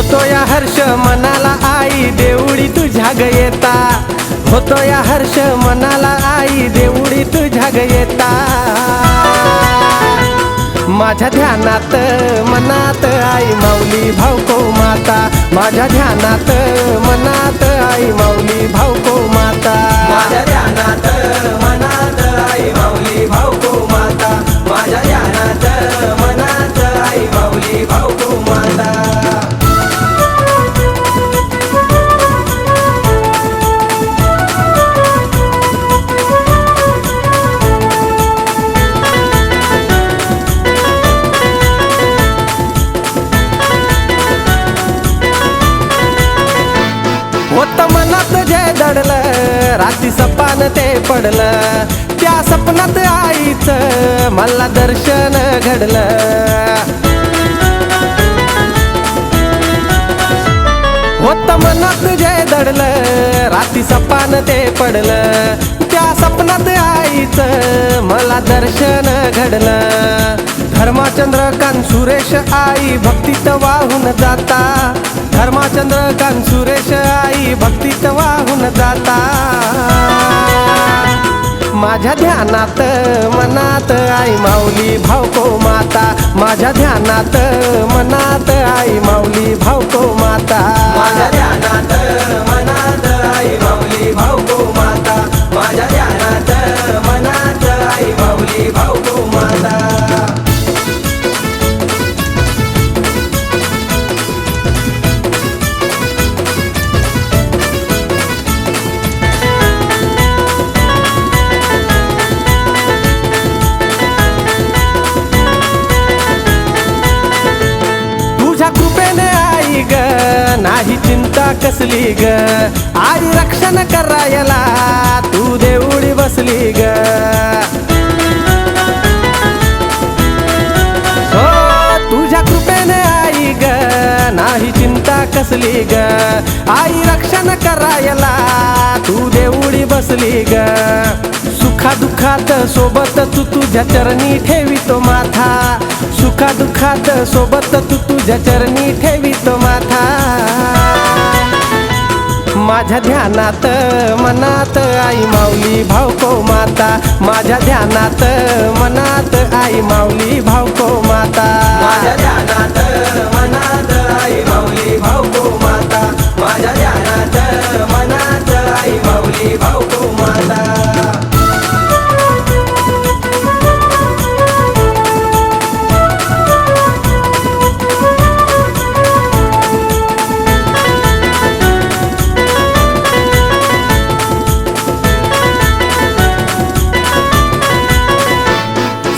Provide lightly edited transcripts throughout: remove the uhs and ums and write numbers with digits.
होतो या हर्ष मनाला आई देवळी तुझ्या ग येता, होतो या हर्ष मनाला आई देवळी तुझ्या ग येता। माझ्या ध्यानात मनात आई माऊली भावको माता, माझ्या ध्यानात मनात आई माऊली भावको माता, माझ्या ध्यानात मनात आई माऊली भावको माता, माझ्या ध्यानात मनात आई माऊली भावको माता। होत मनात जय दडलं रात्री सपान ते पडलं, त्या सपनात आईचं मला दर्शन घडलं। होत मनात जय दडलं रात्री सपान ते पडलं, त्या सपनात आईचं मला दर्शन घडलं। धर्माचंद्रकांत सुरेश आई भक्तीत वाहून जाता, धर्माचंद्रकांत सुरेश आई भक्तीत वाहून जाता। माझ्या ध्यानात मनात आई माऊली भावको माता, माझ्या ध्यानात मनात आई माऊली भावको माता, माझ्या ध्यानात मनात आई माऊली भावको माता, माझ्या ध्यानात मनात आई माऊली भावको माता। कृपेने आई ग नाही चिंता कसली ग, आई रक्षण करायला तू देवळी बसली ग। हो तुझ्या कृपेने आई ग नाही चिंता कसली ग, आई रक्षण करायला तू देवळी बसली ग। सुखा दुखात सोबत तू तुझ्या चरणी ठेवितो माथा, सुखा दुखात सोबत तू तुझ्या चरणी ठेवितो माथा। माझ्या ध्यानात मनात आई माऊली भावको माता, माझ्या ध्यानात मनात आई माऊली भावको माता, माझ्या ध्यानात मनात आई माऊली भावको माता, माझ्या ध्यानात मनात आई माऊली भावको माता।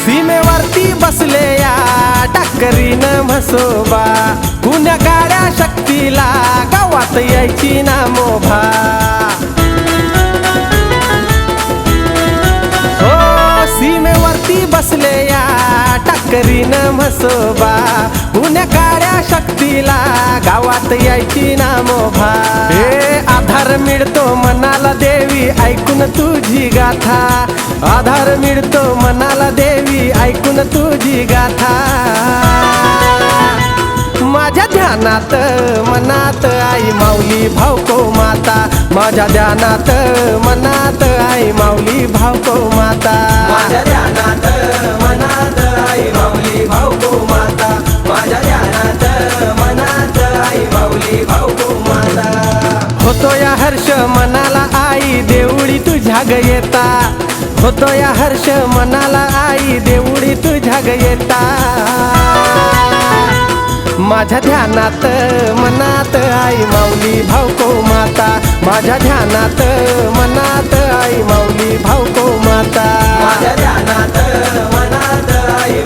सीमेवरती बसले या टाकरीन म्हसोबा, कुण्या काळ्या शक्तीला गावात यायची ना मोभा। हो सीमेवरती बसले या टाकरीन म्हसोबा, कुण्या काळ्या शक्तीला गावात यायची ना मोभा। हे आधार मिळतो मनाला देवी ऐकून तुझी गाथा, आधार मिळतो मनाला देवी ऐकून तुझी गाथा। माझ्या ध्यानात मनात आई माऊली भावको माता, माझ्या ध्यानात मनात आई माऊली भावको माता, माझ्या ध्यानात मनात आई माऊली भावको माता, माझ्या ध्यानात मनात आई माऊली भावको माता। होतो या हर्ष मनाला आई देवळी तुझ्या ग येता, होतो या हर्ष मनाला आई देवळी तुझ्या ग येता। माझ्या ध्यानात मनात आई माऊली भावको माता, माझ्या ध्यानात मनात आई माऊली भावको माता, माझ्या ध्यानात मनात आई